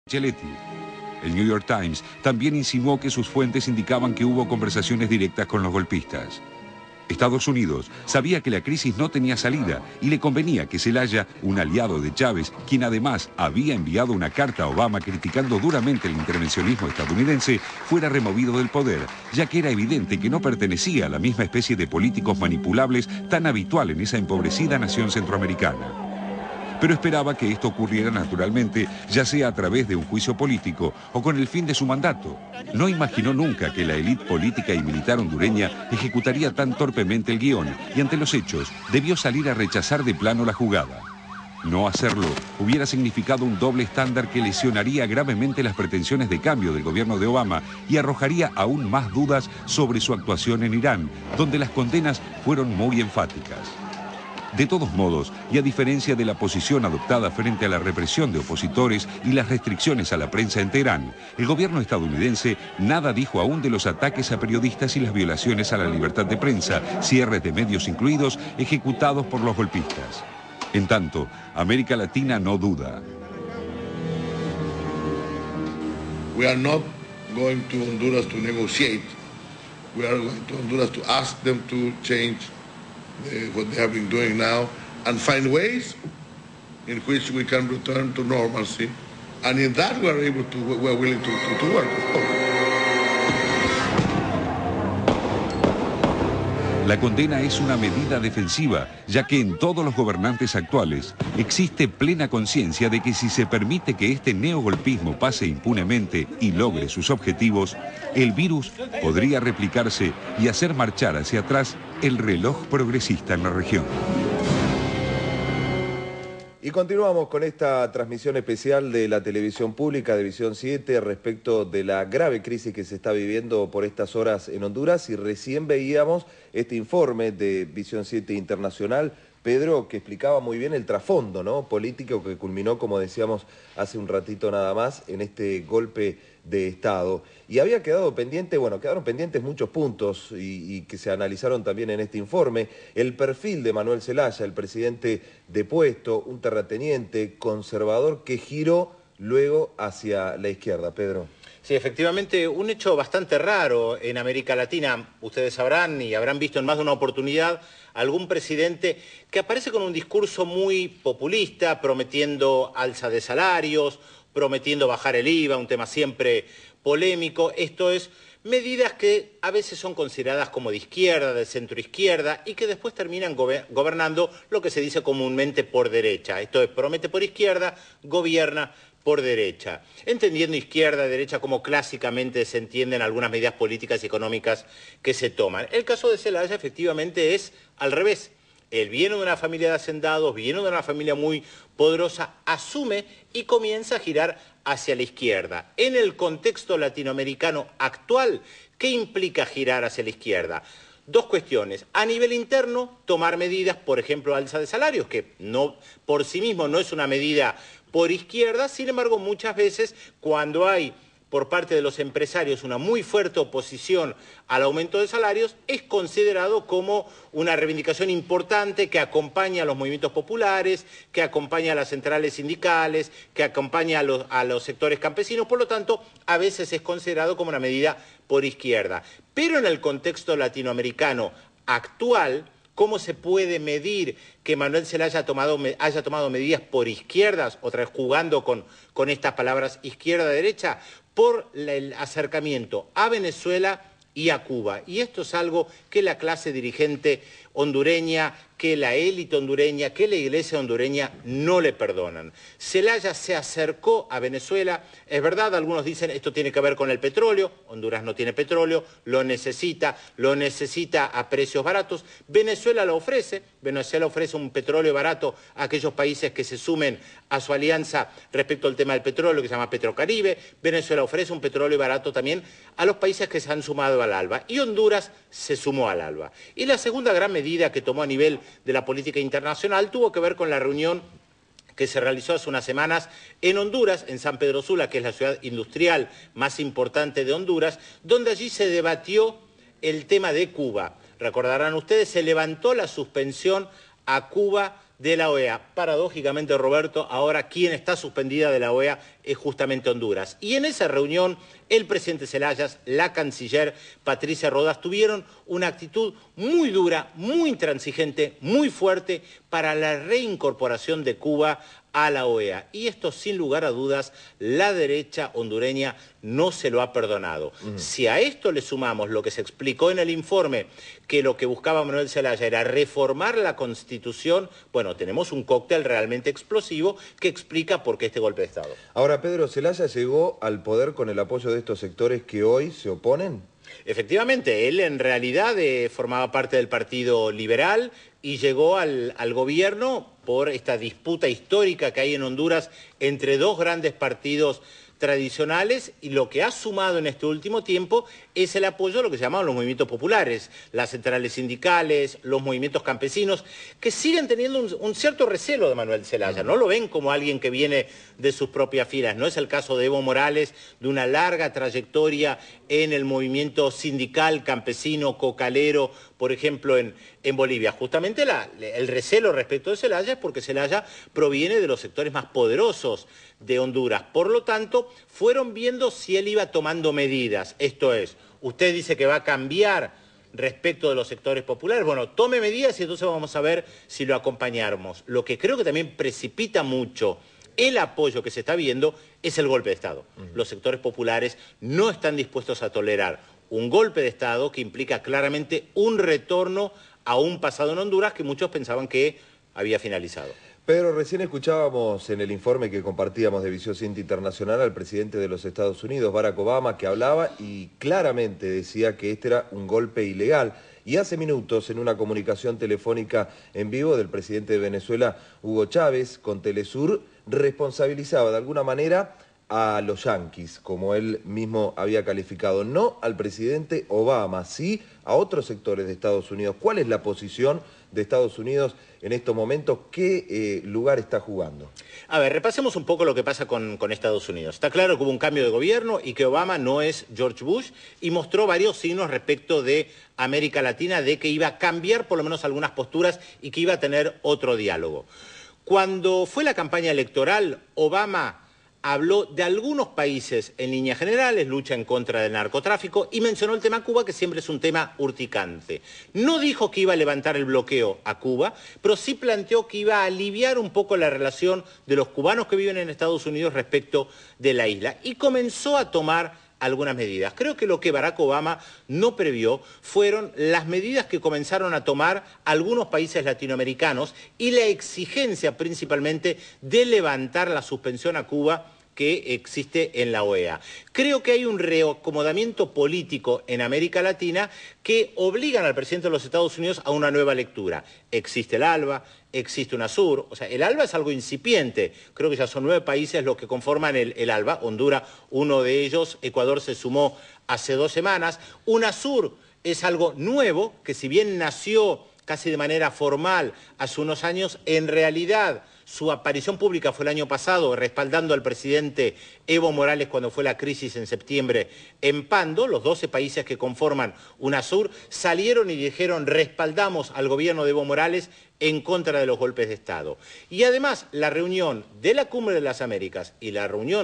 Micheletti. El New York Times también insinuó que sus fuentes indicaban que hubo conversaciones directas con los golpistas. Estados Unidos sabía que la crisis no tenía salida y le convenía que Zelaya, un aliado de Chávez, quien además había enviado una carta a Obama criticando duramente el intervencionismo estadounidense, fuera removido del poder, ya que era evidente que no pertenecía a la misma especie de políticos manipulables tan habitual en esa empobrecida nación centroamericana. Pero esperaba que esto ocurriera naturalmente, ya sea a través de un juicio político o con el fin de su mandato. No imaginó nunca que la élite política y militar hondureña ejecutaría tan torpemente el guión y ante los hechos debió salir a rechazar de plano la jugada. No hacerlo hubiera significado un doble estándar que lesionaría gravemente las pretensiones de cambio del gobierno de Obama y arrojaría aún más dudas sobre su actuación en Irán, donde las condenas fueron muy enfáticas. De todos modos, y a diferencia de la posición adoptada frente a la represión de opositores y las restricciones a la prensa en Teherán, el gobierno estadounidense nada dijo aún de los ataques a periodistas y las violaciones a la libertad de prensa, cierres de medios incluidos, ejecutados por los golpistas. En tanto, América Latina no duda. We are not going to Honduras to negotiate. We are going to Honduras to ask them to change what they have been doing now and find ways in which we can return to normalcy, and in that we are willing to work, of course. La condena es una medida defensiva, ya que en todos los gobernantes actuales existe plena conciencia de que si se permite que este neogolpismo pase impunemente y logre sus objetivos, el virus podría replicarse y hacer marchar hacia atrás el reloj progresista en la región. Y continuamos con esta transmisión especial de la televisión pública de Visión 7 respecto de la grave crisis que se está viviendo por estas horas en Honduras, y recién veíamos este informe de Visión 7 Internacional, Pedro, que explicaba muy bien el trasfondo, ¿no?, político que culminó, como decíamos hace un ratito nada más, en este golpe de Estado. Y había quedado pendiente, bueno, quedaron pendientes muchos puntos y que se analizaron también en este informe. El perfil de Manuel Zelaya, el presidente depuesto, un terrateniente conservador que giró luego hacia la izquierda. Pedro. Sí, efectivamente, un hecho bastante raro en América Latina. Ustedes sabrán y habrán visto en más de una oportunidad algún presidente que aparece con un discurso muy populista, prometiendo alza de salarios, prometiendo bajar el IVA, un tema siempre polémico. Esto es, medidas que a veces son consideradas como de izquierda, de centroizquierda, y que después terminan gobernando lo que se dice comúnmente por derecha. Esto es, promete por izquierda, gobierna por derecha, entendiendo izquierda y derecha como clásicamente se entienden algunas medidas políticas y económicas que se toman. El caso de Zelaya efectivamente es al revés. Él viene de una familia de hacendados, viene de una familia muy poderosa, asume y comienza a girar hacia la izquierda. En el contexto latinoamericano actual, ¿qué implica girar hacia la izquierda? Dos cuestiones. A nivel interno, tomar medidas, por ejemplo, alza de salarios, que no por sí mismo no es una medida por izquierda. Sin embargo, muchas veces cuando hay por parte de los empresarios una muy fuerte oposición al aumento de salarios, es considerado como una reivindicación importante que acompaña a los movimientos populares, que acompaña a las centrales sindicales, que acompaña a los sectores campesinos. Por lo tanto, a veces es considerado como una medida por izquierda. Pero en el contexto latinoamericano actual, ¿cómo se puede medir que Manuel Zelaya haya tomado medidas por izquierdas, otra vez jugando con estas palabras izquierda-derecha? Por el acercamiento a Venezuela y a Cuba. Y esto es algo que la clase dirigente hondureña, que la élite hondureña, que la iglesia hondureña no le perdonan. Zelaya se acercó a Venezuela, es verdad, algunos dicen esto tiene que ver con el petróleo, Honduras no tiene petróleo, lo necesita a precios baratos, Venezuela ofrece un petróleo barato a aquellos países que se sumen a su alianza respecto al tema del petróleo, que se llama Petrocaribe. Venezuela ofrece un petróleo barato también a los países que se han sumado al ALBA, y Honduras se sumó al ALBA. Y la segunda gran medida que tomó a nivel de la política internacional tuvo que ver con la reunión que se realizó hace unas semanas en Honduras, en San Pedro Sula, que es la ciudad industrial más importante de Honduras, donde allí se debatió el tema de Cuba. Recordarán ustedes, se levantó la suspensión a Cuba de la OEA. Paradójicamente, Roberto, ahora quien está suspendida de la OEA es justamente Honduras. Y en esa reunión, el presidente Zelayas, la canciller Patricia Rodas, tuvieron una actitud muy dura, muy intransigente, muy fuerte para la reincorporación de Cuba a la OEA. Y esto, sin lugar a dudas, la derecha hondureña no se lo ha perdonado. Si a esto le sumamos lo que se explicó en el informe, que lo que buscaba Manuel Zelaya era reformar la Constitución, bueno, tenemos un cóctel realmente explosivo que explica por qué este golpe de Estado. Ahora, Pedro, ¿Zelaya llegó al poder con el apoyo de estos sectores que hoy se oponen? Efectivamente, él en realidad formaba parte del Partido Liberal y llegó al gobierno por esta disputa histórica que hay en Honduras entre dos grandes partidos tradicionales, y lo que ha sumado en este último tiempo es el apoyo a lo que se llaman los movimientos populares, las centrales sindicales, los movimientos campesinos, que siguen teniendo un cierto recelo de Manuel Zelaya. No lo ven como alguien que viene de sus propias filas. No es el caso de Evo Morales, de una larga trayectoria en el movimiento sindical, campesino, cocalero, por ejemplo, en Bolivia. Justamente el recelo respecto de Zelaya es porque Zelaya proviene de los sectores más poderosos de Honduras. Por lo tanto, fueron viendo si él iba tomando medidas. Esto es, usted dice que va a cambiar respecto de los sectores populares. Bueno, tome medidas y entonces vamos a ver si lo acompañamos. Lo que creo que también precipita mucho el apoyo que se está viendo es el golpe de Estado. Los sectores populares no están dispuestos a tolerar un golpe de Estado que implica claramente un retorno a un pasado en Honduras que muchos pensaban que había finalizado. Pedro, recién escuchábamos en el informe que compartíamos de Visión Cinta Internacional al presidente de los Estados Unidos, Barack Obama, que hablaba y claramente decía que este era un golpe ilegal. Y hace minutos, en una comunicación telefónica en vivo del presidente de Venezuela, Hugo Chávez, con Telesur, responsabilizaba de alguna manera a los yanquis, como él mismo había calificado, no al presidente Obama, sí a otros sectores de Estados Unidos. ¿Cuál es la posición de Estados Unidos en estos momentos? ¿Qué lugar está jugando? A ver, repasemos un poco lo que pasa con Estados Unidos. Está claro que hubo un cambio de gobierno y que Obama no es George Bush, y mostró varios signos respecto de América Latina de que iba a cambiar por lo menos algunas posturas y que iba a tener otro diálogo. Cuando fue la campaña electoral, Obama habló de algunos países en líneas generales, lucha en contra del narcotráfico, y mencionó el tema Cuba, que siempre es un tema urticante. No dijo que iba a levantar el bloqueo a Cuba, pero sí planteó que iba a aliviar un poco la relación de los cubanos que viven en Estados Unidos respecto de la isla, y comenzó a tomar algunas medidas. Creo que lo que Barack Obama no previó fueron las medidas que comenzaron a tomar algunos países latinoamericanos y la exigencia principalmente de levantar la suspensión a Cuba que existe en la OEA. Creo que hay un reacomodamiento político en América Latina que obligan al presidente de los Estados Unidos a una nueva lectura. Existe el ALBA, existe UNASUR, o sea, el ALBA es algo incipiente, creo que ya son 9 países los que conforman el ALBA, Honduras, uno de ellos, Ecuador se sumó hace 2 semanas, UNASUR es algo nuevo, que si bien nació casi de manera formal hace unos años, en realidad su aparición pública fue el año pasado, respaldando al presidente Evo Morales cuando fue la crisis en septiembre en Pando. Los 12 países que conforman UNASUR salieron y dijeron respaldamos al gobierno de Evo Morales en contra de los golpes de Estado. Y además la reunión de la Cumbre de las Américas y la reunión